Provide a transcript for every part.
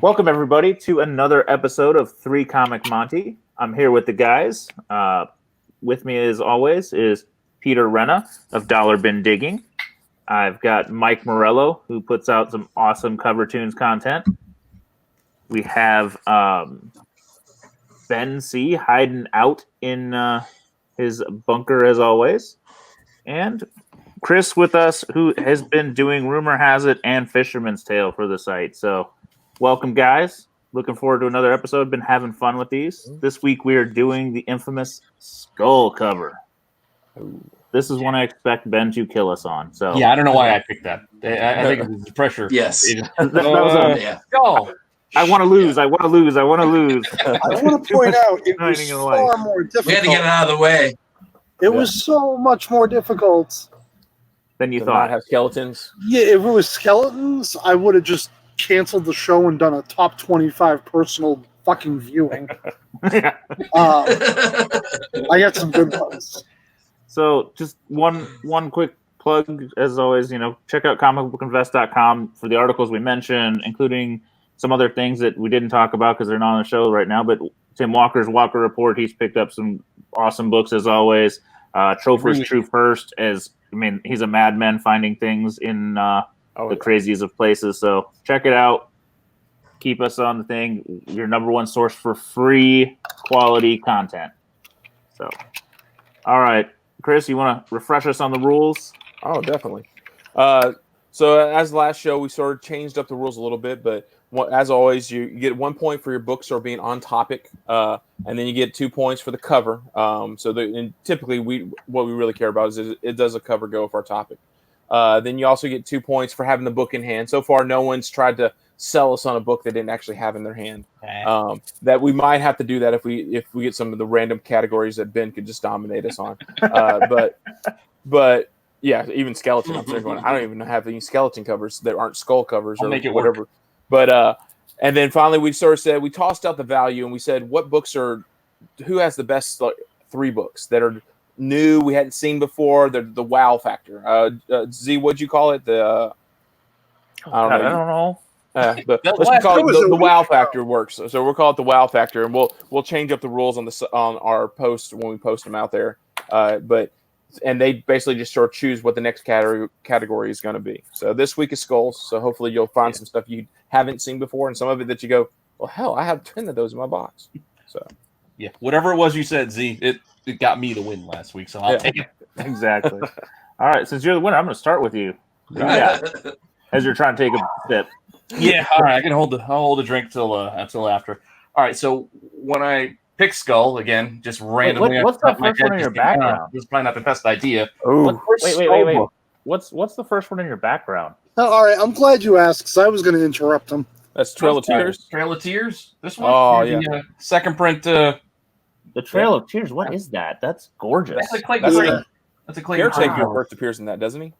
Welcome, everybody, to another episode of 3 Comic Monte. I'm here with the guys. With me, as always, is Peter Renna of Dollar Bin Digging. I've got Mike Morello, who puts out some awesome cover tunes content. We have Ben C. hiding out in his bunker, as always. And Chris with us, who has been doing Rumor Has It and Fisherman's Tale for the site. So, welcome, guys. Looking forward to another episode. Been having fun with these. This week we are doing the infamous skull cover. This is one I expect Ben to kill us on. So yeah, I don't know why I picked that. I think it was the pressure. Yes. that was a skull. I want to lose. I want to lose. I want to lose. I want to point out it was far more difficult. We had to get it out of the way. It was so much more difficult than you Does thought. not have skeletons. Yeah, if it was skeletons, I would have just canceled the show and done a top 25 personal fucking viewing. I got some good ones. So just one quick plug, as always, check out comicbookinvest.com for the articles we mentioned, including some other things that we didn't talk about because they're not on the show right now. But Tim Walker's Walker Report, he's picked up some awesome books, as always. Trofer's True First, he's a madman finding things in the craziest of places. So check it out. Keep us on the thing. Your number one source for free quality content. So, all right. Chris, you want to refresh us on the rules? Oh, definitely. So as last show, we sort of changed up the rules a little bit, but as always, you get 1 point for your books or being on topic, and then you get 2 points for the cover. Typically, what we really care about is does a cover go with our topic. Then you also get 2 points for having the book in hand. So far, no one's tried to sell us on a book they didn't actually have in their hand. Okay. That we might have to do that if we get some of the random categories that Ben could just dominate us on. But yeah, even skeleton. I'm going. I don't even have any skeleton covers that aren't skull covers or whatever. Work. But and then finally we sort of said we tossed out the value and we said who has the best 3 books that are new we hadn't seen before. The wow factor. Z, what'd you call it? I don't know. Let's call it the wow factor works. So we'll call it the wow factor, and we'll change up the rules on our post when we post them out there. And they basically just sort of choose what the next category is going to be. So this week is skulls. So hopefully you'll find some stuff you haven't seen before, and some of it that you go, well, hell, I have 10 of those in my box. So yeah, whatever it was you said, Z, it got me the win last week, so I'll take it. Exactly. All right, since you're the winner, I'm going to start with you. Yeah. As you're trying to take a sip. Yeah, all right. I'll hold a drink till after. All right. So when I pick skull again, just randomly, what's the first one in your background? This is probably not the best idea. Wait. What's the first one in your background? Oh, all right, I'm glad you asked because I was going to interrupt him. That's Trail of Tears. Trail of Tears. This one. Oh yeah. The second print. The Trail of Tears. What is that? That's gorgeous. That's a Clayton. That's a Clayton. Caretaker first appears in that, doesn't he?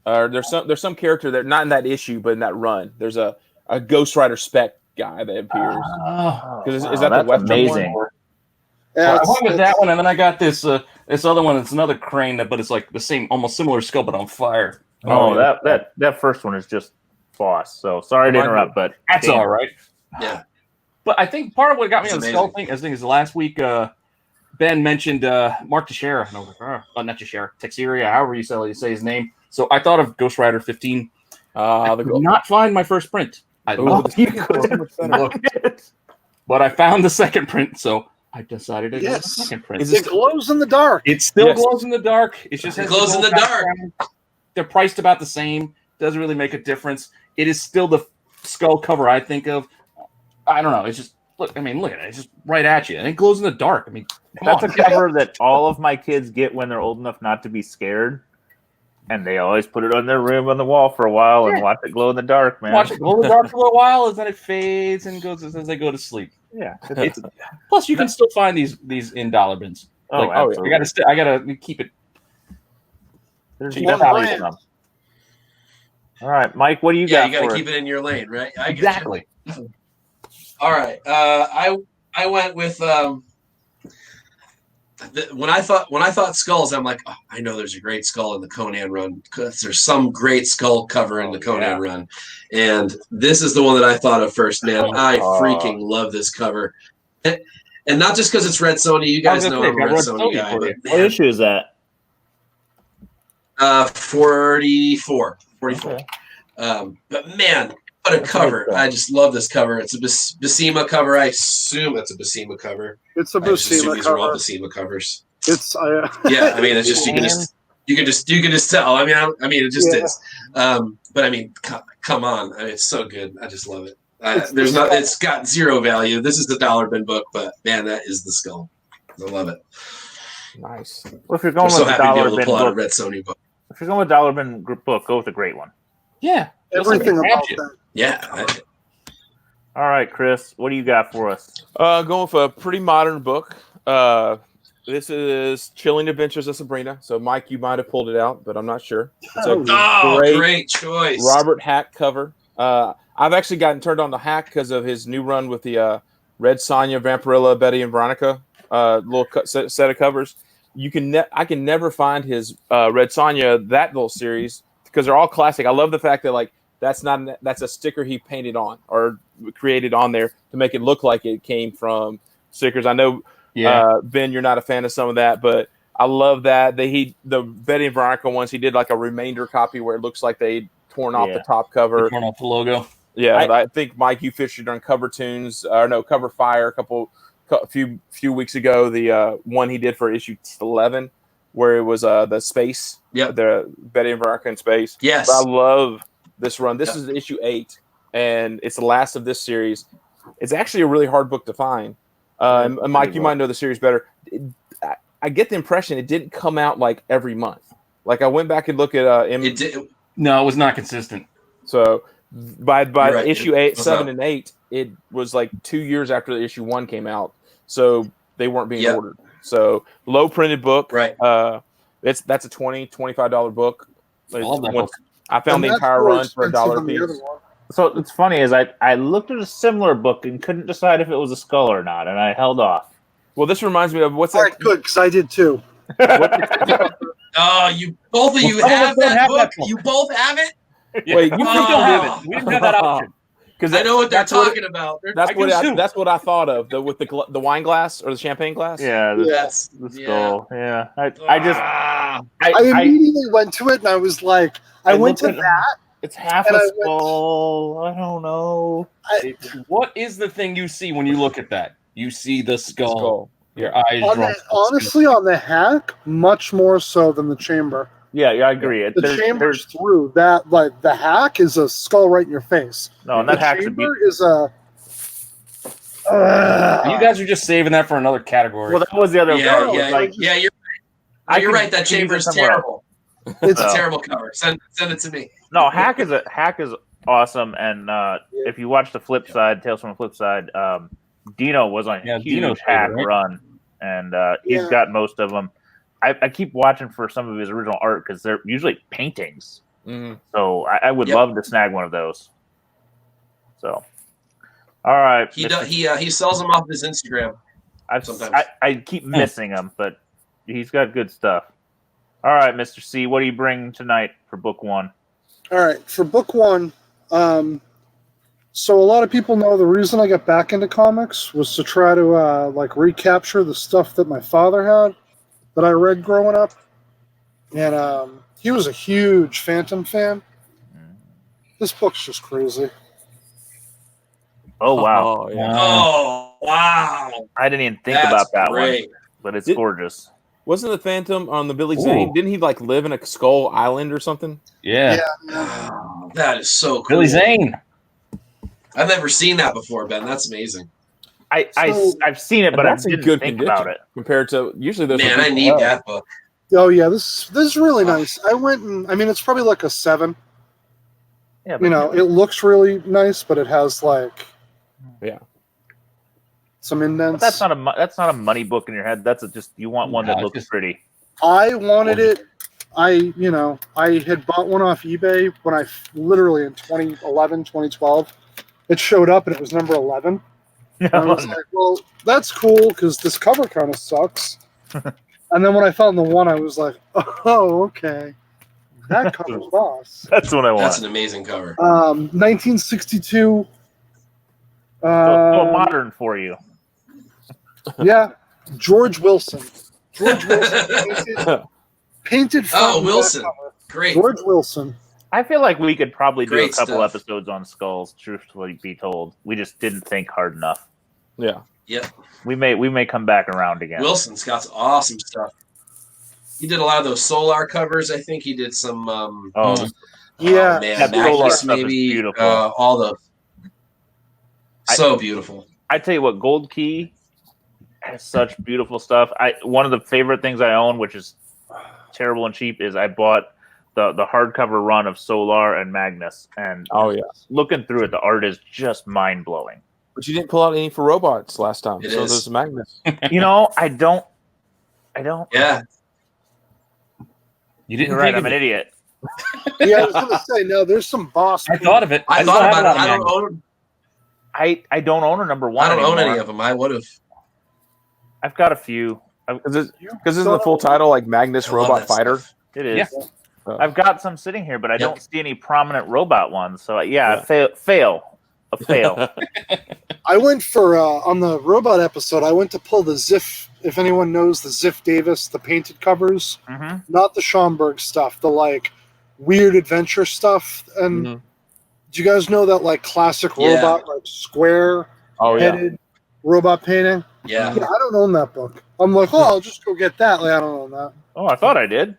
There's some character that not in that issue, but in that run. There's a Ghost Rider spec guy that appears. Is that the Western amazing one? I went with that one, and then I got this other one. It's another crane, but it's like the same, almost similar skull, but on fire. That first one is just boss. So sorry to interrupt, but that's all right. Yeah, but I think part of what got me on the skull thing, is last week Ben mentioned Mark Teixeira. No, not Teixeira, Teixeira, however you say his name. So I thought of Ghost Rider 15. I could not find my first print. I looked, but I found the second print, so I decided to go with the second print. It glows in the dark. It still glows in the dark. It just has glows in the dark. They're priced about the same. Doesn't really make a difference. It is still the skull cover I think of. I don't know. It's just look at it. It's just right at you, and it glows in the dark. That's a cover that all of my kids get when they're old enough not to be scared. And they always put it on their room on the wall for a while and watch it glow in the dark, man. Watch it glow in the dark for a little while, and then it fades and goes as they go to sleep. Yeah. Plus, you can still find these in dollar bins. Absolutely. I gotta keep it. There's value from. All right, Mike, what do you got? You got to keep it in your lane, right? Exactly. All right, I went with when I thought skulls, I'm like, oh, I know there's a great skull in the Conan run because there's some great skull cover in the Conan run, and this is the one that I thought of first. Man, I freaking love this cover, and not just because it's Red Sonja. You guys know I'm a Red Sonja guy. But, what issue is that? 44. Okay. But man, what a cover! I just love this cover. It's a Buscema cover. I assume it's a Buscema cover. It's a Buscema these cover. are all Buscema covers. It's yeah. I mean, it's just you can just tell. I mean, it just is. But I mean, come on! I mean, it's so good. I just love it. It's got zero value. This is the dollar bin book, but man, that is the skull. I love it. Nice. Well, if you're going I'm with so the happy to be dollar able to bin pull out a book, Red Sonja book. if you're going with dollar bin book, go with a great one. Yeah. everything about that. Yeah. All right, Chris, what do you got for us? Going for a pretty modern book. This is Chilling Adventures of Sabrina. So, Mike, you might have pulled it out, but I'm not sure. It's a great choice. Robert Hack cover. I've actually gotten turned on to Hack because of his new run with the Red Sonja, Vampirilla, Betty, and Veronica little set of covers. I can never find his Red Sonja, that little series, because they're all classic. I love the fact that that's a sticker he painted on or created on there to make it look like it came from stickers. I know, Ben, you're not a fan of some of that, but I love that the Betty and Veronica ones. He did like a remainder copy where it looks like they torn off the top cover, torn off the logo. Yeah, I think Mike, you featured on Cover Tunes Cover Fire a few weeks ago. The one he did for issue 11, where it was the space, the Betty and Veronica in space. Yes, but I love this run. This is issue 8, and it's the last of this series. It's actually a really hard book to find. And Mike, you might know the series better. I get the impression it didn't come out like every month. Like I went back and looked at it did. No, it was not consistent. So by right. issue 7 and 8, it was like 2 years after the issue 1 came out. So they weren't being ordered. So low printed book. Right. That's a $25 book. I found And the that's entire more run for expensive $1 than the piece. other one. So it's funny is I looked at a similar book and couldn't decide if it was a skull or not, and I held off. Well, this reminds me of what's All that? right, good, because I did too. Oh, you both of you have that book. You both have it. Wait, you don't have it. We didn't have that option. Because I know what they're talking about. That's what I thought of with the wine glass or the champagne glass. Yeah, the skull. Yeah, I immediately went to it and I was like, I went to that. It's half a skull. I don't know. What is the thing you see when you look at that? You see the skull. Your eyes drawn. Honestly, on the Hack, much more so than the Chamber. Yeah, I agree. The Chamber's through that. Like the Hack is a skull right in your face. No, and that Hack's Chamber is a. You guys are just saving that for another category. Well, that was the other. You're right. You're right. That Chamber is terrible. It's a terrible cover. Send it to me. No, Hack is awesome, and if you watch the FlipSide, Tales from the FlipSide, Dino was on a huge Hack run, and he's got most of them. I keep watching for some of his original art because they're usually paintings. Mm-hmm. So I would love to snag one of those. So, all right, he sells them off his Instagram. I keep missing him, but he's got good stuff. All right, Mr. C, what do you bring tonight for book 1? All right, for book 1, so a lot of people know the reason I got back into comics was to try to recapture the stuff that my father had that I read growing up. And he was a huge Phantom fan. This book's just crazy. Oh, wow. Oh, yeah. Oh, wow. I didn't even think about that one, but it's gorgeous. Wasn't the Phantom on the Billy Zane? Didn't he live in a Skull Island or something? Yeah. Oh, that is so cool. Billy Zane. I've never seen that before, Ben. That's amazing. I've seen it, but I didn't think about it. Compared to usually those. Man, I need that book. Oh yeah, this is really nice. I went and it's probably like a 7. Yeah, it looks really nice, but it has some indents. But that's not a money book in your head. That's just you want one that looks pretty. I wanted it. I had bought one off eBay when I literally in 2011, 2012. It showed up and it was number 11. And I was like, well, that's cool because this cover kind of sucks. And then when I found the one, I was like, oh, okay. That covers Boss. That's what I want. That's an amazing cover. 1962. So modern for you. Yeah, George Wilson. George Wilson painted Oh, Wilson. Great. George Wilson. I feel like we could probably do Great a couple stuff. episodes on Skulls, truthfully be told. We just didn't think hard enough. Yeah. Yep. We may come back around again. Wilson's got some awesome stuff. He did a lot of those Solar covers. I think he did some. Yeah. Man, That Solar Magnus stuff is maybe. beautiful. All those. So beautiful. I tell you what, Gold Key has such beautiful stuff. One of the favorite things I own, which is terrible and cheap, is I bought the hardcover run of Solar and Magnus, and looking through it, the art is just mind blowing. But you didn't pull out any for robots last time, It so is. there's Magnus. You know, I don't. Yeah. You didn't You're right. think I'm of an it. idiot. Yeah, I was going to say, no, there's some Boss. I thought of it. I still thought have about it. on I Magnus. don't own. I don't own a number one. I don't own anymore. any of them. I would have. I've got a few. Because isn't the full title like Magnus I love Robot that Fighter? stuff. It is. Yeah. I've got some sitting here, but I Yep. don't see any prominent robot ones. So Yeah. fail. A fail. I went for, on the robot episode, I went to pull the Ziff, if anyone knows the Ziff Davis, the painted covers, Mm-hmm. not the Schomburg stuff, the like weird adventure stuff. And Mhm. do you guys know that like classic Yeah. robot, like square Oh yeah. headed robot painting? Yeah. Yeah, I don't own that book. I'm like, oh, I'll just go get that. Like, I don't own that. Oh, I thought I did.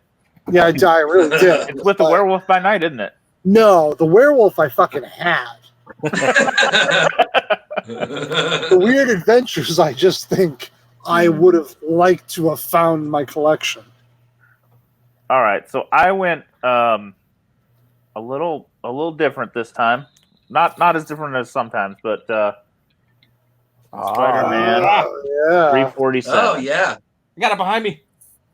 Yeah, I really did. It's with the But- Werewolf by Night, isn't it? No, the werewolf I fucking had. The weird adventures, I just think I would have liked to have found in my collection. All right, so I went a little different this time. Not as different as sometimes, but Spider-Man Yeah. 347. Oh yeah. I got it behind me.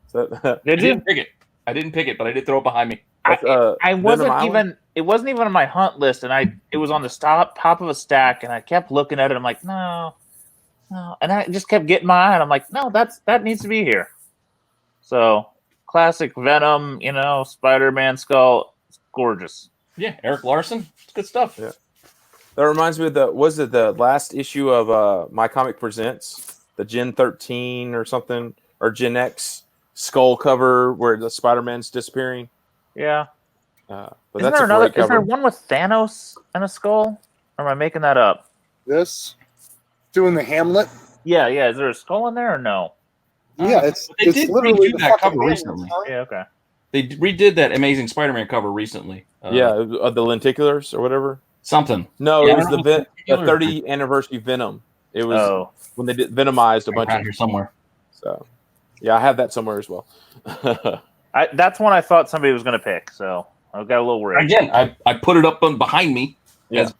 So, Did I you? didn't pick it. I didn't pick it, but I did throw it behind me. I Venom wasn't Island? even. It wasn't even on my hunt list, and it was on the top of a stack, and I kept looking at it. I'm like, no, and I just kept getting my eye, and I'm like, no, that needs to be here. So classic Venom, Spider-Man skull, it's gorgeous. Yeah, Eric Larson. It's good stuff. Yeah. That reminds me of the last issue of My Comic Presents, the Gen 13 or something, or Gen X skull cover where the Spider-Man's disappearing. Yeah. But Isn't that's there a another? great Is there cover. one with Thanos and a skull? Or am I making that up? This doing the Hamlet. Yeah. Is there a skull in there or no? Yeah, it's They did literally redo the that fucking cover Hamlet, recently. huh? Yeah. Okay. They redid that Amazing Spider-Man cover recently. The lenticulars or whatever. Something. No, Yeah, it was I the don't know if the 30th anniversary Venom. It was when they did Venomized a bunch around of here somewhere. So, yeah, I have that somewhere as well. That's one I thought somebody was going to pick, so I got a little worried. Again, I put it up behind me Yeah. as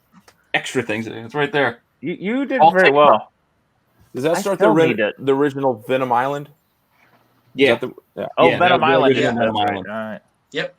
extra things. It's right there. You did I'll very take well. Does that I start still need it. the original Venom Island? Yeah. Is that the- Oh, Yeah, Venom that was the Island. original Yeah, Venom that's right. Island. All right. Yep.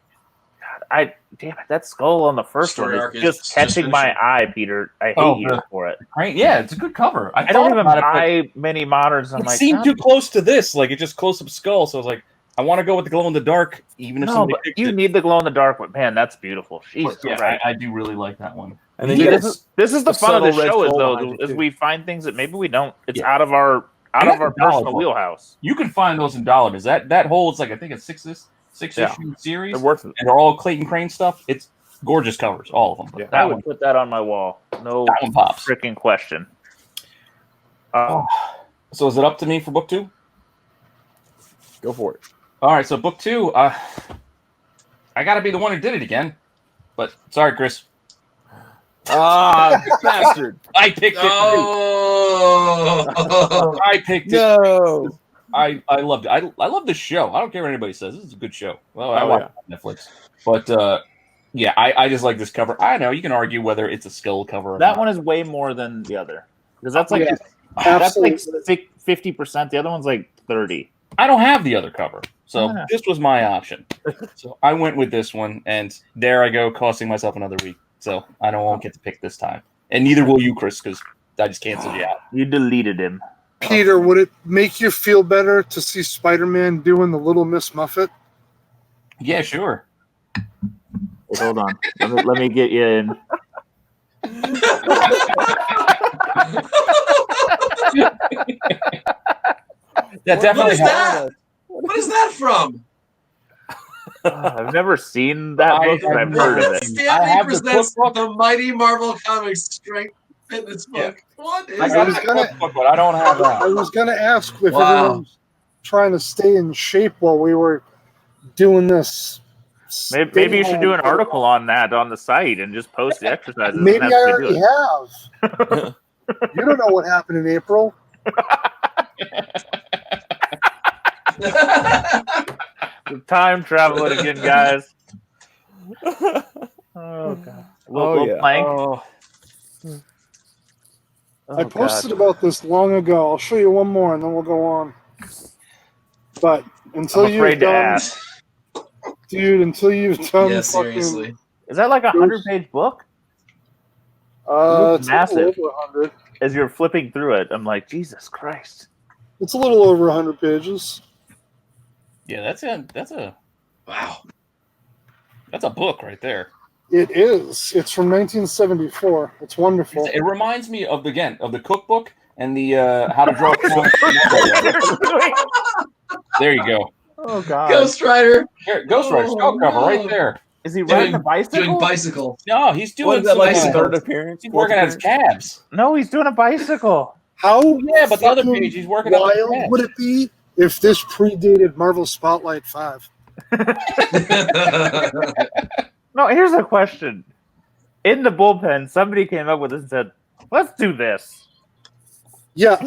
God, damn it, that skull on the first Story one arc is is just catching just my finishing. eye, Peter. I hate Oh, you the- for it. Right? Yeah, it's a good cover. I don't even about it, but buy many moderns. I'm it like, seemed "Nah, too close to this. Like it just close up skull. So I was like, I want to go with the glow in the dark, even if no, somebody but picked you it. need the glow in the dark. But man, that's beautiful. Jesus But yeah, Christ. I do really like that one. And then See, you this get is the the fun of the subtle red show is skull though, behind it, is too. we find things that maybe we don't. It's Yeah. out of our I got the dollar personal book. wheelhouse. You can find those in dollars. That holds like I think a six Yeah. issue series, they're worth it. and they're all Clayton Crane stuff. It's gorgeous covers, all of them. But Yeah. I that would one, put that on my wall. No that one pops. freaking question. So is it up to me for book 2? Go for it. All right, so book 2, I got to be the one who did it again. But sorry, Chris, Ah, bastard! I picked it. Oh. I picked it. No. I loved it. I love this show. I don't care what anybody says. This is a good show. Well, I Oh, watch it on Netflix. But yeah, I just like this cover. I know you can argue whether it's a skull cover or That not. one is way more than the other because that's like Yeah, that's like absolutely. 50%. The other one's like 30. I don't have the other cover, so Yeah. this was my option. So I went with this one, and there I go, costing myself another week. So I won't get to pick this time, and neither will you, Chris, because I just canceled you out. You deleted him. Peter, would it make you feel better to see Spider-Man doing the Little Miss Muffet? Yeah, sure. Wait, hold on. Let me get you in. That definitely What is that? What is that from? I've never seen that book, but I've heard of it. Stanley presents the Mighty Marvel Comics Strength Fitness book. Yeah. What is I got that? the cookbook, but I don't have that. I was going to ask if everyone was trying to stay in shape while we were doing this. Maybe you should do an article on that on the site and just post the exercises. Maybe I already have. You don't know what happened in April. Time traveling again, guys. Oh god. Little plank. I posted about this long ago. I'll show you one more and then we'll go on. But until you've done, dude, until you've done, yeah, seriously. Is that like a 100-page book? It's massive. a little over 100. As you're flipping through it, I'm like, Jesus Christ. It's a little over 100 pages. Yeah, that's a wow. That's a book right there. It is. It's from 1974. It's wonderful. It reminds me of the cookbook and the how to draw. There you go. Oh god. Ghost Rider. Here, Ghost Rider skull cover right there. Is he riding a bicycle? Doing bicycle. No, he's doing that like bicycle. third appearance. He's working on his calves. No, he's doing a bicycle. How Yeah, but the other page he's working on his wild calves. would it be if this predated Marvel Spotlight 5? No, here's a question. In the bullpen, somebody came up with this and said, let's do this. Yeah,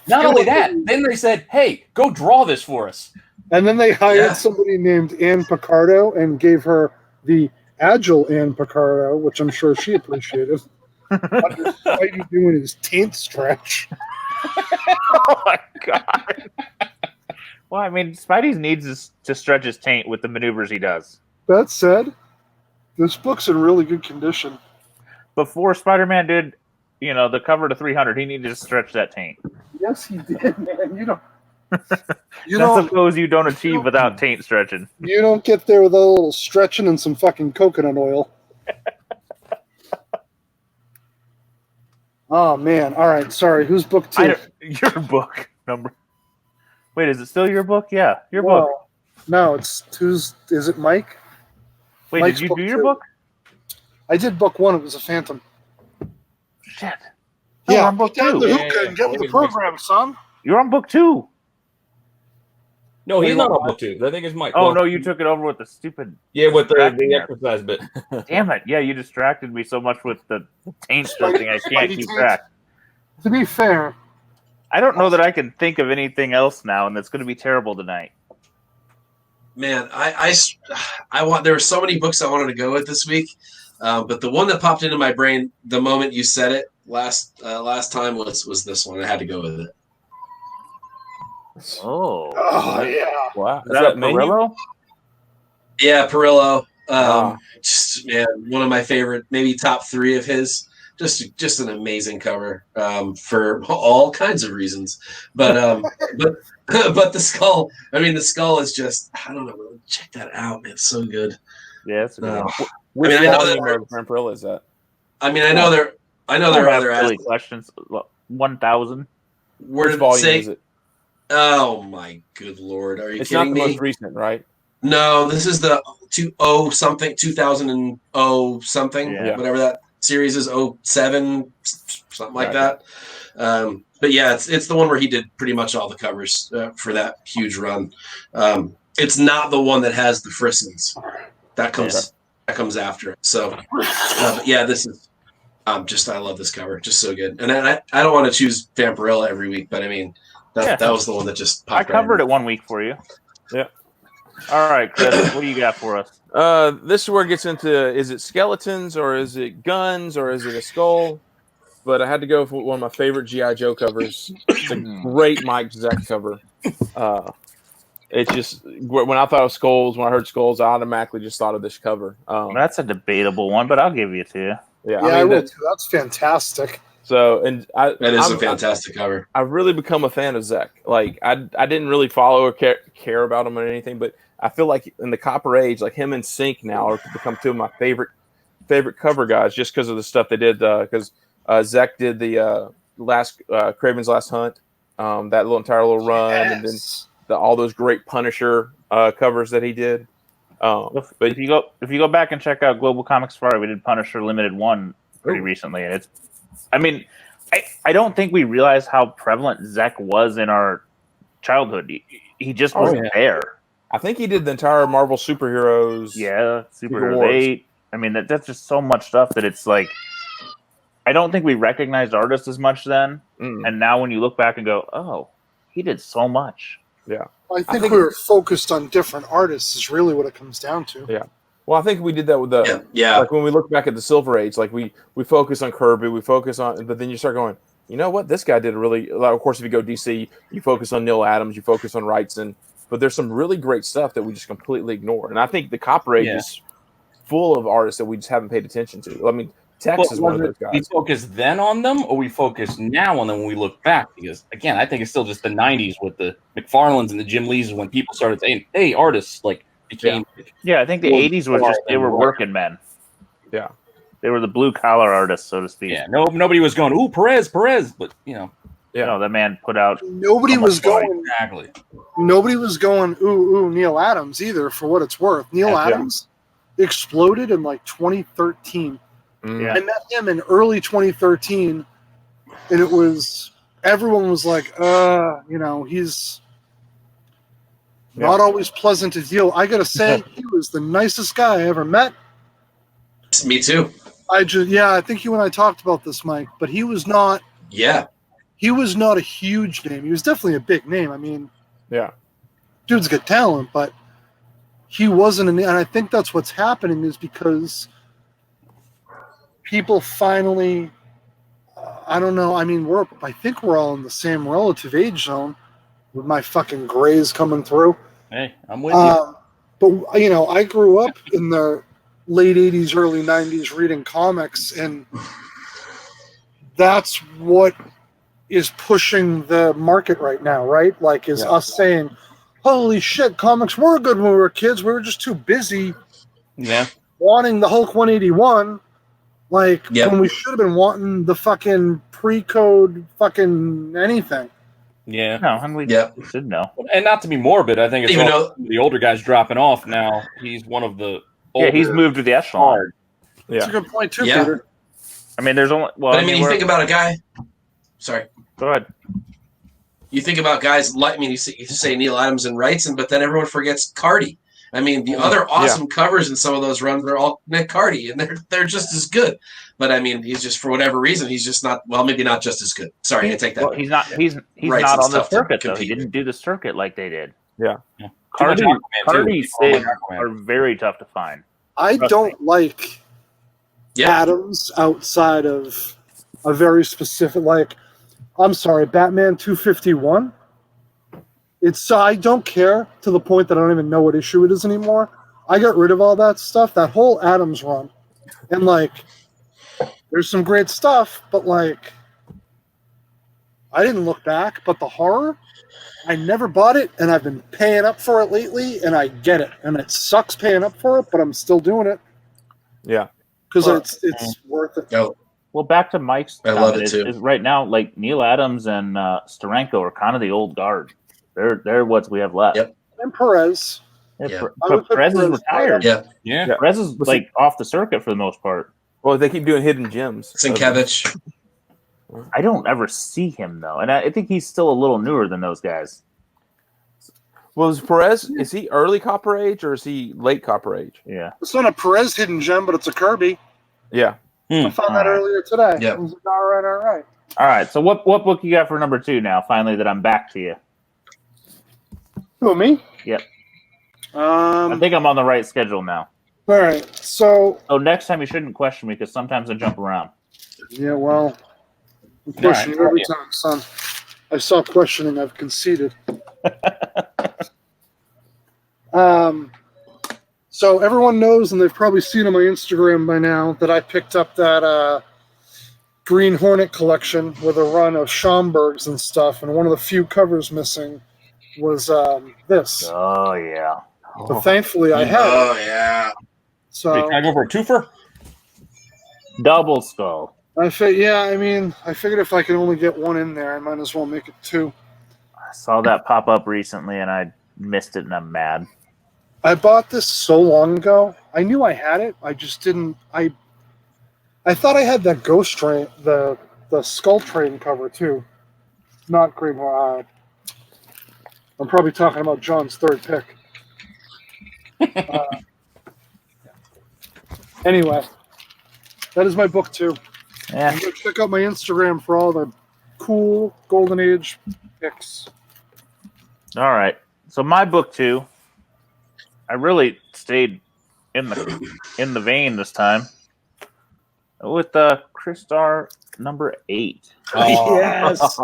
Not only that, then they said, "Hey, go draw this for us." and then they hired somebody named Ann Picardo and gave her the agile Ann Picardo, which I'm sure she appreciated. Spidey doing his taint stretch. Oh my god. Well, I mean, Spidey needs to stretch his taint with the maneuvers he does. That said, this book's in really good condition. Before Spider-Man did, the cover to 300, he needed to stretch that taint. Yes, he did, man. You suppose you don't achieve without taint stretching. You don't get there with a little stretching and some fucking coconut oil. Oh, man. All right. Sorry. Whose book two? Your book number. Wait, is it still your book? Yeah, your book. No, it's who's. Is it Mike? Wait, Mike's did you do your two. book? I did book one. It was a Phantom. Shit. No, Yeah, we're on book get 2. the hookah and get with the program, son. You're on book 2. No, he's not on book 2. I think it's Mike. Oh, no, you took it over with the stupid... Yeah, with the exercise bit. Damn it. Yeah, you distracted me so much with the taint stretching, I can't keep track. To be fair... I don't know that I can think of anything else now, and that's going to be terrible tonight. Man, there were so many books I wanted to go with this week, but the one that popped into my brain the moment you said it last time was this one. I had to go with it. Oh yeah! Wow, is that Morello? Yeah, Perillo. Just man, one of my favorite, maybe top 3 of his. Just an amazing cover for all kinds of reasons, but the skull. I mean, the skull is just. I don't know. Check that out, man. It's so good. Yeah, it's good. Which I know volume of Perillo is that? I mean, I know there are other silly questions. 1,000. Where Which did volume say? is it? Oh my good lord! Are you It's not kidding the me? most recent, right? No, this is the 2000 and something, Yeah. whatever that series is, 07, something like that. But yeah, it's the one where he did pretty much all the covers for that huge run. It's not the one that has the frissons. That comes after it. So, but yeah, this is I love this cover, just so good. And I don't want to choose Vampirella every week, but I mean that was the one that just popped. I covered it 1 week for you. Yeah. All right, Chris, what do you got for us? This is where it gets into, is it skeletons or is it guns or is it a skull? But I had to go for one of my favorite G.I. Joe covers. It's a great Mike Zeck cover. It's just, when I thought of skulls, when I heard skulls, I automatically just thought of this cover. That's a debatable one, but I'll give you to you. Yeah, I will too. That's fantastic. So, and that is a fantastic cover. I've really become a fan of Zek. Like I didn't really follow or care about him or anything, but I feel like in the Copper Age, like him and Sync now are become two of my favorite cover guys just because of the stuff they did. Because Zek did the Craven's Last Hunt, that entire little run, and then all those great Punisher covers that he did. But if you go back and check out Global Comics Safari, we did Punisher Limited 1 pretty recently, and it's. I mean, I don't think we realized how prevalent Zek was in our childhood. He just was there. I think he did the entire Marvel superheroes. Yeah, Superheroes 8. I mean, that's just so much stuff that it's like, I don't think we recognized artists as much then. And now when you look back and go, oh, he did so much. Yeah. I think we were focused on different artists is really what it comes down to. Yeah. Well, I think we did that with the like when we look back at the Silver Age, like we focus on Kirby, we focus on, but then you start going, you know what, this guy did a really. Of course, if you go DC, you focus on Neil Adams, you focus on Wrightson, but there's some really great stuff that we just completely ignore. And I think the Copper Age is full of artists that we just haven't paid attention to. I mean, Tex is one of those guys. We focus then on them, or we focus now on them when we look back? Because again, I think it's still just the '90s with the McFarlanes and the Jim Lees when people started saying, "Hey, artists like." Yeah, I think the 80s was just they were working men. Yeah, they were the blue collar artists, so to speak. Yeah, nobody was going, "Ooh, Perez," but that man put out. Nobody was going exactly. Nobody was going, ooh, Neil Adams either. For what it's worth, Neil Adams exploded in like 2013. I met him in early 2013, and it was everyone was like, he's. Not always pleasant to deal. I gotta say, he was the nicest guy I ever met. Me too. I think you and I talked about this, Mike. But he was not. Yeah. He was not a huge name. He was definitely a big name. I mean, dude's got talent, but he wasn't. And I think that's what's happening is because people finally. I don't know. I mean, I think we're all in the same relative age zone. With my fucking grays coming through. Hey, I'm with you. But, I grew up in the late 80s, early 90s reading comics, and that's what is pushing the market right now, right? Like, is us saying, holy shit, comics were good when we were kids. We were just too busy wanting the Hulk 181, when we should have been wanting the fucking pre-code fucking anything. Yeah. No, we should know. And not to be morbid, I think it's the older guys dropping off now. He's one of the older. Yeah, he's moved to the echelon. That's a good point, too, Peter. I mean, there's only... Well, but, you think about a guy... Sorry. Go ahead. You think about guys like... you say Neil Adams and Wrightson, but then everyone forgets Carty. I mean, the other awesome covers in some of those runs are all Nick Carty, and they're just as good. But I mean, he's just for whatever reason he's just not. Well, maybe not just as good. Sorry, I take that. Well, he's not. He's not on the circuit though. He didn't do the circuit like they did. Yeah. Carty are very tough to find. I don't like Adams outside of a very specific. I'm sorry, Batman 251. I don't care to the point that I don't even know what issue it is anymore. I got rid of all that stuff, that whole Adams run. And, there's some great stuff, but, I didn't look back. But the horror, I never bought it, and I've been paying up for it lately, and I get it. And it sucks paying up for it, but I'm still doing it. Yeah. Because it's worth it. Oh. Well, back to Mike's I love it, too. Is right now, Neil Adams and Steranko are kind of the old guard. They're what we have left. Yep. And Perez. Perez is retired. Yeah. Perez is off the circuit for the most part. Well, they keep doing hidden gems. Sienkiewicz. I don't ever see him though, and I think he's still a little newer than those guys. Well, is Perez? Is he early Copper Age or is he late Copper Age? Yeah. It's not a Perez hidden gem, but it's a Kirby. Yeah. I found that earlier today. Yeah. All right. All right. So what book you got for number 2 now? Finally, that I'm back to you. Who, me? Yep. I think I'm on the right schedule now. All right. So next time you shouldn't question me because sometimes I jump around. Yeah. Well, I'm questioning every time, son. I stop questioning. I've conceded. So everyone knows, and they've probably seen on my Instagram by now, that I picked up that Green Hornet collection with a run of Schomburgs and stuff, and one of the few covers missing was this. Oh yeah. But thankfully, I had it. Oh yeah. So Can I go for a twofer? Double skull. I figured if I could only get one in there, I might as well make it two. I saw that pop up recently and I missed it and I'm mad. I bought this so long ago. I knew I had it. I just didn't. I thought I had that Ghost Train, the Skull Train cover too. Not Green Hornet. I'm probably talking about John's third pick. Anyway, that is my book too. Yeah. Go check out my Instagram for all the cool Golden Age picks. All right. So my book two, I really stayed in the vein this time with Crystar number 8. Oh. Yes.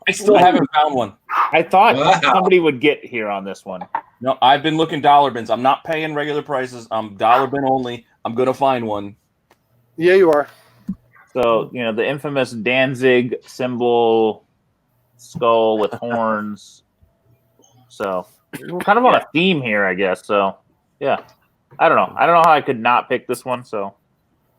I still haven't found one. I thought Wow. somebody would get here on this one. No, I've been looking dollar bins. I'm not paying regular prices. I'm dollar bin only. I'm gonna find one. Yeah, you are. So, the infamous Danzig symbol skull with horns. So, we're kind of on a theme here, I guess. So, yeah. I don't know. I don't know how I could not pick this one. So,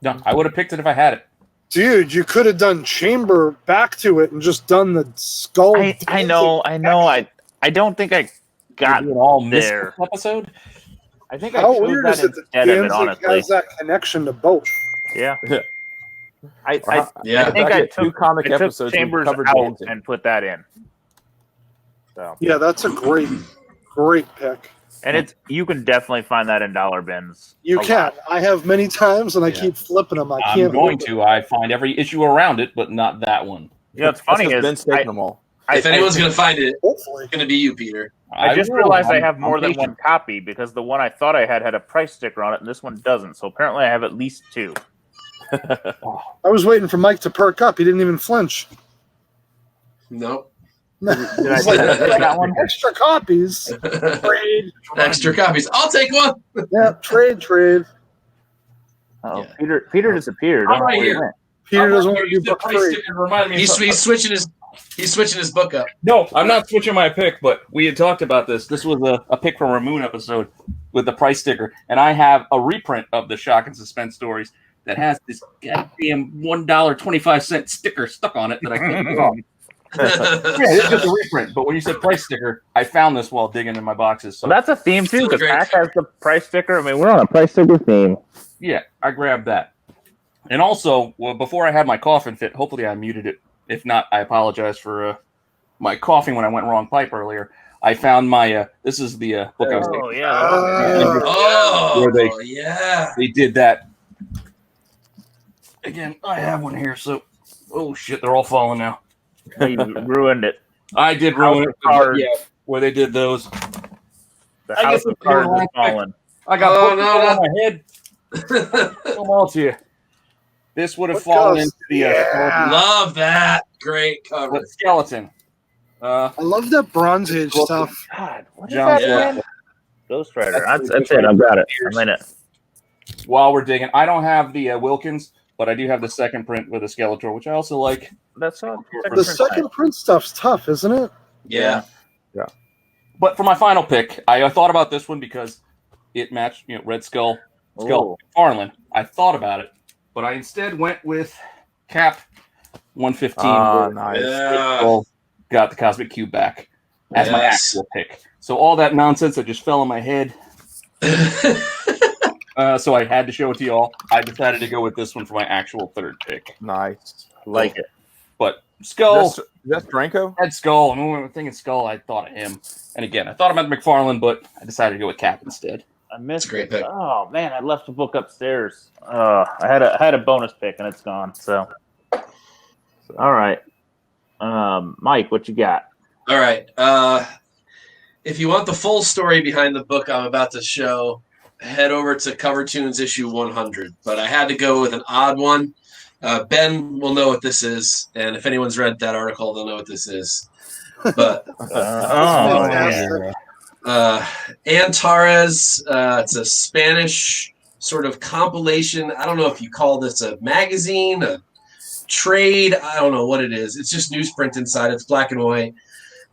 No, I would have picked it if I had it. Dude, you could have done Chamber back to it and just done the skull. I know. I don't think I got We're doing all there. Misfits episode. I think I How chose weird that is it that instead of it, Danzig honestly. has that connection to both? Yeah. I Yeah. think Back I at two took, comic I took episodes we Chambers covered out Danzig. and put that in. So, Yeah, that's a great pick. and you can definitely find that in dollar bins. You a can. lot. I have many times, and I keep flipping them. I I'm can't. going hold it. to. I find every issue around it, but not that one. It's funny That's 'cause is Ben's taking them all. If anyone's gonna find it, Hopefully. it's gonna be you, Peter. I just will. realized I I'm- have more I'm than patient. one copy because the one I thought I had a price sticker on it, and this one doesn't. So apparently, I have at least 2. I was waiting for Mike to perk up. He didn't even flinch. Nope. Did I He's like, I got one? extra copies. Trade. Extra copies. I'll take one. Yeah, trade. Oh, Yeah. Peter disappeared. I'm I don't know right where he here. went. Peter doesn't want to You do said book price trade. sticker reminded me of He's something. switching his book up. No, I'm not switching my pick, but we had talked about this. This was a pick from Ramona episode with the price sticker, and I have a reprint of the Shock and Suspense stories that has this goddamn $1.25 sticker stuck on it that I can't get off. Yeah, it's just a reprint. But when you said price sticker, I found this while digging in my boxes. So Well, that's a theme too, Still because great. Pack has the price sticker. I mean, we're on a price sticker theme. yeah, I grabbed that. And also, before I had my coughing fit, hopefully I muted it. If not, I apologize for my coughing when I went wrong pipe earlier. I found my this is the book I was Oh taking. yeah. Oh, Where yeah. They did that. Again, I have one here, so oh shit, they're all falling now. You ruined it. I did ruin House it. of Cards. Yeah, where they did those. The I house guess of it's cards going is on. fallen. I got Oh, both no, on my head. Show them all to you. This would have What fallen goes- into the Yeah. Love that. Great cover. skeleton. I love that Bronze Age stuff. God, what is John that Z. again? Ghost Rider. That's That's it. I've got it. I'm in it. While we're digging, I don't have the Wilkins, but I do have the second print with a Skeletor, which I also like. That's all. The second print stuff's tough, isn't it? Yeah. But for my final pick, I thought about this one because it matched, Red Skull, Ooh. Farland. I thought about it, but I instead went with Cap 115. Ah, where nice. Red Yeah. Skull got the Cosmic Cube back as my Yes. actual pick. So all that nonsense that just fell in my head. So I had to show it to y'all. I decided to go with this one for my actual third pick. Nice. Like it. But Skull, That's Dranko? Red Skull. I mean, when I'm thinking Skull, I thought of him. And again, I thought about McFarlane, but I decided to go with Cap instead. I missed That's a great it. pick. Oh man, I left the book upstairs. I had a bonus pick and it's gone. So, all right, Mike, what you got? All right. If you want the full story behind the book I'm about to show, head over to Cover Tunes issue 100. But I had to go with an odd one. Ben will know what this is, and if anyone's read that article, they'll know what this is. But Oh, fantastic. Antares, it's a Spanish sort of compilation. I don't know if you call this a magazine, trade. I don't know what it is. It's just newsprint inside. It's black and white.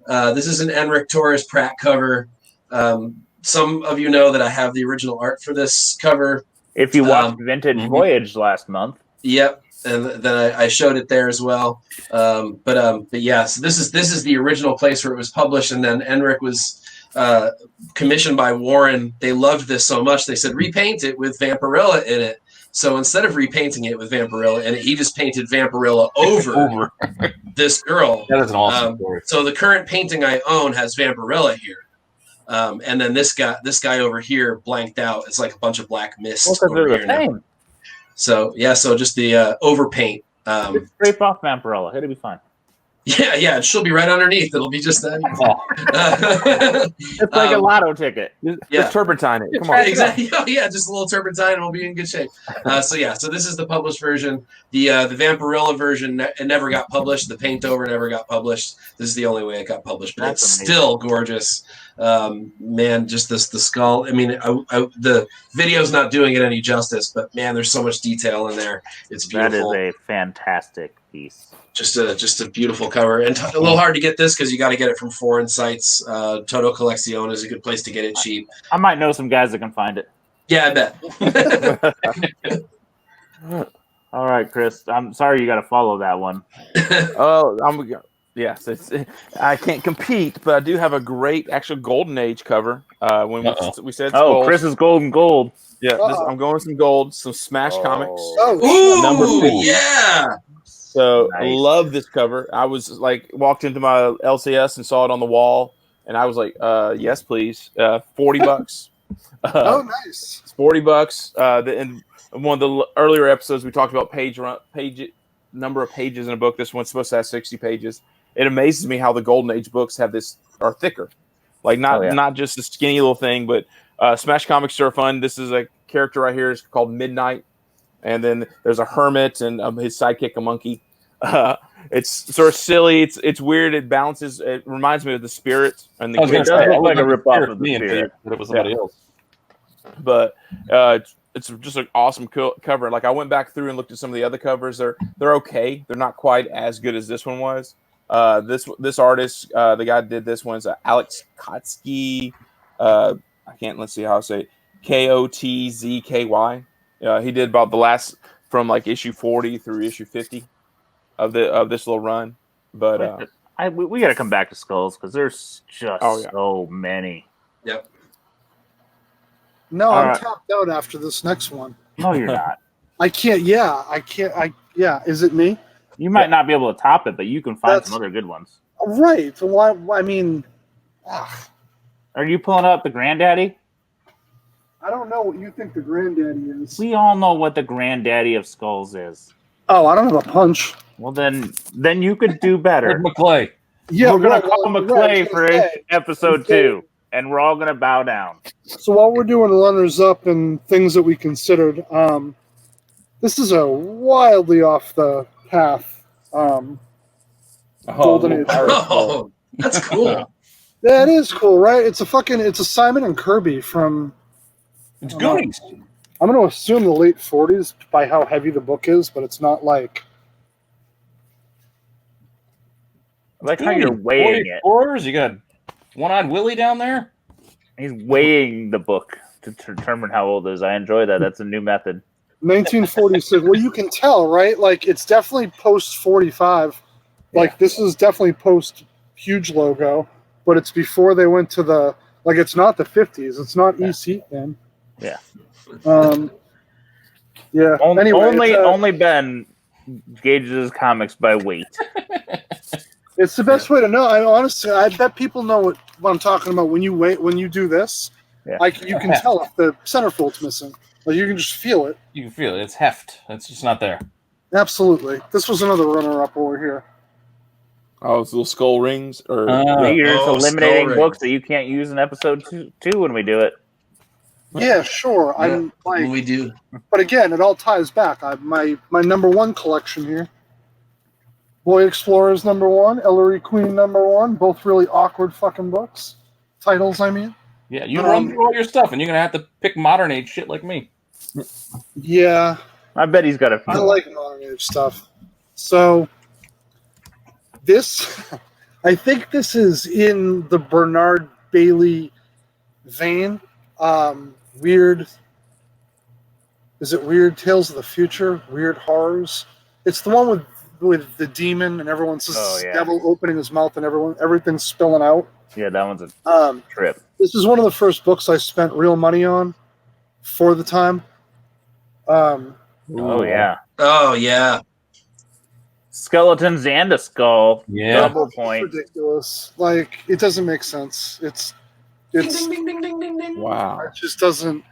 This is an Enric Torres Pratt cover. Some of you know that I have the original art for this cover. If you watched Vintage Voyage last month. Yep. And then I showed it there as well. But yeah, so this is the original place where it was published, and then Enric was commissioned by Warren. They loved this so much they said repaint it with Vampirella in it. So instead of repainting it with Vampirella in it, he just painted Vampirella over this girl. That is an awesome story. So the current painting I own has Vampirella here. And then this guy over here blanked out. It's like a bunch of black mist. Over here now. So yeah, so just the overpaint. Scrape off Vampirella. It'll be fine. Yeah, she'll be right underneath. It'll be just that. It's like a lotto ticket. Just turpentine it. Come on. Exactly. Oh, yeah, just a little turpentine and we'll be in good shape. So this is the published version. The Vampirella version it never got published. The paint over never got published. This is the only way it got published, but it's still gorgeous. Man, just the skull. I mean, the video's not doing it any justice, but man, there's so much detail in there. It's beautiful. That is a fantastic piece. Just a beautiful cover, and a little hard to get this because you got to get it from foreign sites. Toto Coleccion is a good place to get it cheap. I might know some guys that can find it. Yeah, I bet. All right, Chris. I'm sorry you got to follow that one. Yes, I can't compete, but I do have a great actual Golden Age cover. When we said Skulls. Chris is golden gold. Yeah, I'm going with some gold, some Smash Comics. Ooh, number 50. Yeah. So I love this cover. I was like walked into my LCS and saw it on the wall, and I was like, "Yes, please." $40. Nice. It's $40. In one of the earlier episodes, we talked about number of pages in a book. This one's supposed to have 60 pages. It amazes me how the Golden Age books are thicker, like not just a skinny little thing. But Smash Comics are fun. This is a character right here is called Midnight. And then there's a hermit and his sidekick, a monkey. It's sort of silly. It's weird. It bounces. It reminds me of the Spirit. And it does look like a rip-off of the Spirit. But it was somebody else. But it's just an awesome cover. Like I went back through and looked at some of the other covers. They're okay. They're not quite as good as this one was. This artist, the guy who did this one is Alex Kotzky. Let's see how I say it. Kotzky. He did about the last from like issue 40 through issue 50 of this little run. But we got to come back to Skulls because there's just so many. Yep. No, I'm tapped out after this next one. No, you're not. I can't. Yeah, I can't. Is it me? You might not be able to top it, but you can find some other good ones. Right. Why? I mean, are you pulling up the Granddaddy? I don't know what you think the Granddaddy is. We all know what the Granddaddy of Skulls is. Oh, I don't have a punch. Well, then you could do better. McClay. Yeah, we're gonna call McClay for episode 2, and we're all gonna bow down. So while we're doing runners up and things that we considered, this is a wildly off the path. Golden Age. Oh, that's cool. That is cool, right? It's a Simon and Kirby from. It's Goonies. I'm going to assume the late 40s by how heavy the book is, but it's not like. I like how you're weighing it. Horrors? You got One-Eyed Willie down there? He's weighing the book to determine how old it is. I enjoy that. That's a new method. 1946. Well, you can tell, right? Like, it's definitely post 45. Like, this is definitely post huge logo, but it's before they went to the. Like, it's not the 50s. It's not EC then. Yeah. Yeah. Anyway, only Ben gauges his comics by weight. It's the best way to know. I bet people know what I'm talking about when you do this. Yeah. Like you can tell if the centerfold's missing. Like you can just feel it. You can feel it. It's heft. It's just not there. Absolutely. This was another runner-up over here. Oh, it's little skull rings or you're just eliminating books that you can't use in episode 2 when we do it. Yeah, sure. Yeah, I'm like we do. But again, it all ties back. My number 1 collection here. Boy Explorers number 1, Ellery Queen number 1, both really awkward fucking books. Titles, I mean. Yeah, you run through all your stuff, and you're gonna have to pick modern age shit like me. Yeah. I bet he's got a few. I like modern age stuff. So this, I think this is in the Bernard Bailey vein. Weird. Is it Weird Tales of the Future? Weird Horrors? It's the one with the demon and everyone's just devil opening his mouth and everything's spilling out. Yeah, that one's a trip. This is one of the first books I spent real money on for the time. Oh yeah. Oh yeah. Skeletons and a skull. Yeah. Double point. It's ridiculous. Like, it doesn't make sense. It's Ding, ding, ding, ding, ding, ding. Wow. it just doesn't.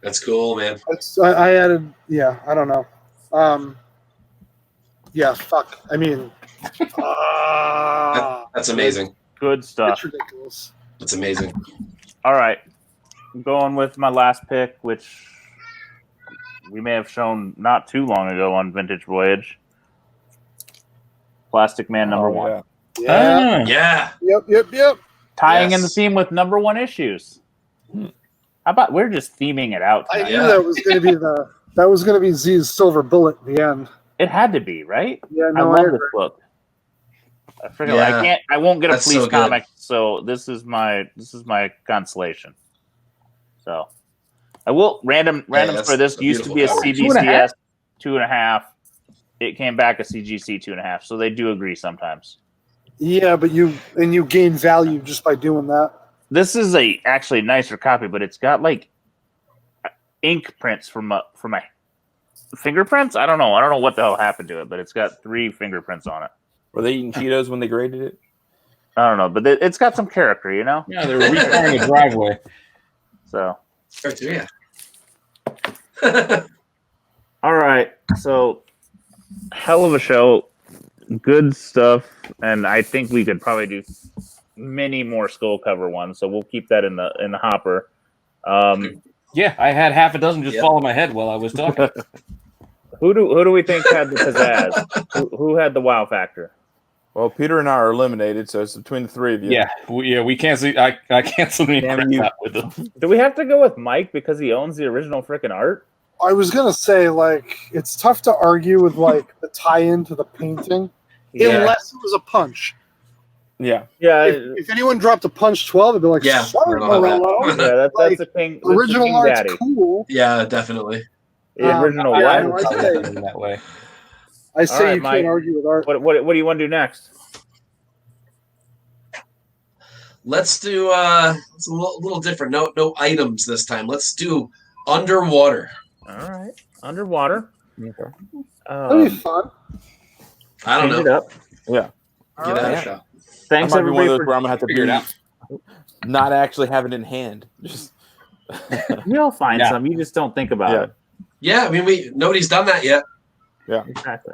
That's cool, man. I added. Yeah, I don't know. Yeah, fuck. I mean, That's amazing. Good stuff. it's ridiculous. That's amazing. All right. I'm going with my last pick, which we may have shown not too long ago on Vintage Voyage. Plastic Man number one. Yeah. Yeah. Yep. Tying in the Yes. theme with number one issues. How about we're just theming it out I tonight? knew that was going to be Z's silver bullet at the end. It had to be, right? Yeah, I no, love I this agree. book. I forget. Yeah. I won't get a That's police so good. comic, so this is my consolation. So I will randoms that's for this a used to be a beautiful cover. CBCS 2.5. It came back a CGC 2.5, so they do agree sometimes. Yeah, but you gain value just by doing that. This is a actually nicer copy, but it's got like ink prints from my fingerprints. I don't know what the hell happened to it, but it's got 3 fingerprints on it. Were they eating Cheetos when they graded it? I don't know, but it's got some character, you know. Yeah, they're repairing the driveway. So Yeah. all right, so hell of a show, good stuff, and I think we could probably do many more skull cover ones. So we'll keep that in the hopper. Yeah, I had half a dozen just Yep. fall in my head while I was talking. Who do we think had the pizzazz? who had the wow factor? Well, Peter and I are eliminated, so it's between the 3 of you. Yeah, we can't see. I canceled me Damn you. with them. Do we have to go with Mike because he owns the original freaking art? I was gonna say, like, it's tough to argue with like the tie-in to the painting, unless it was a punch. Yeah. Yeah, If anyone dropped a punch 12, I'd be like, Yeah, sorry, I don't know Morello. that. that's Like, the king. That's Original the King art's Daddy. cool. Yeah, definitely. The original yeah, what? I say- in that way. I say right, you Mike. can't argue with art. What do you want to do next? Let's do it's a little different. No items this time. Let's do underwater. All right, underwater. Okay. That'd be fun. I don't Change it know. up. Yeah. Give that Yeah. a shot. Thanks I might be one everybody of those for where I'm gonna have to figure it out. not actually have it in hand. Just You'll find Yeah. some. You just don't think about Yeah. it. Yeah, I mean nobody's done that yet. Exactly.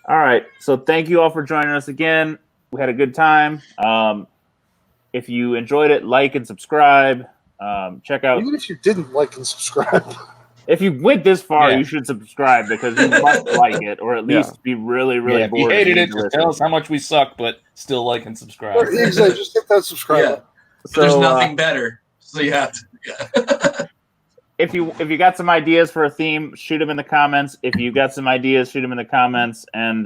All right. So thank you all for joining us again. We had a good time. If you enjoyed it, like and subscribe. Check out. Even if you didn't like and subscribe. If you went this far, Yeah. you should subscribe because you must like it, or at least be really, really Yeah, if you bored. hated and it, need to just listen. tell us how much we suck, but still like and subscribe. Exactly, just hit that subscribe. Yeah. button. But there's So, nothing better. So you have to. if you got some ideas for a theme, shoot them in the comments. If you got some ideas, shoot them in the comments, and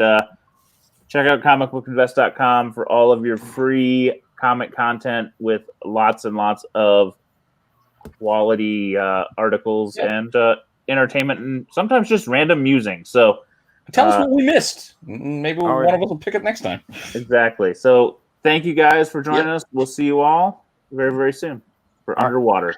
check out comicbookinvest.com for all of your free comic content with lots and lots of quality articles and entertainment, and sometimes just random musing. So Tell us what we missed. Maybe all right. one of us will pick it next time. exactly. So thank you guys for joining us. We'll see you all very, very soon for Underwater.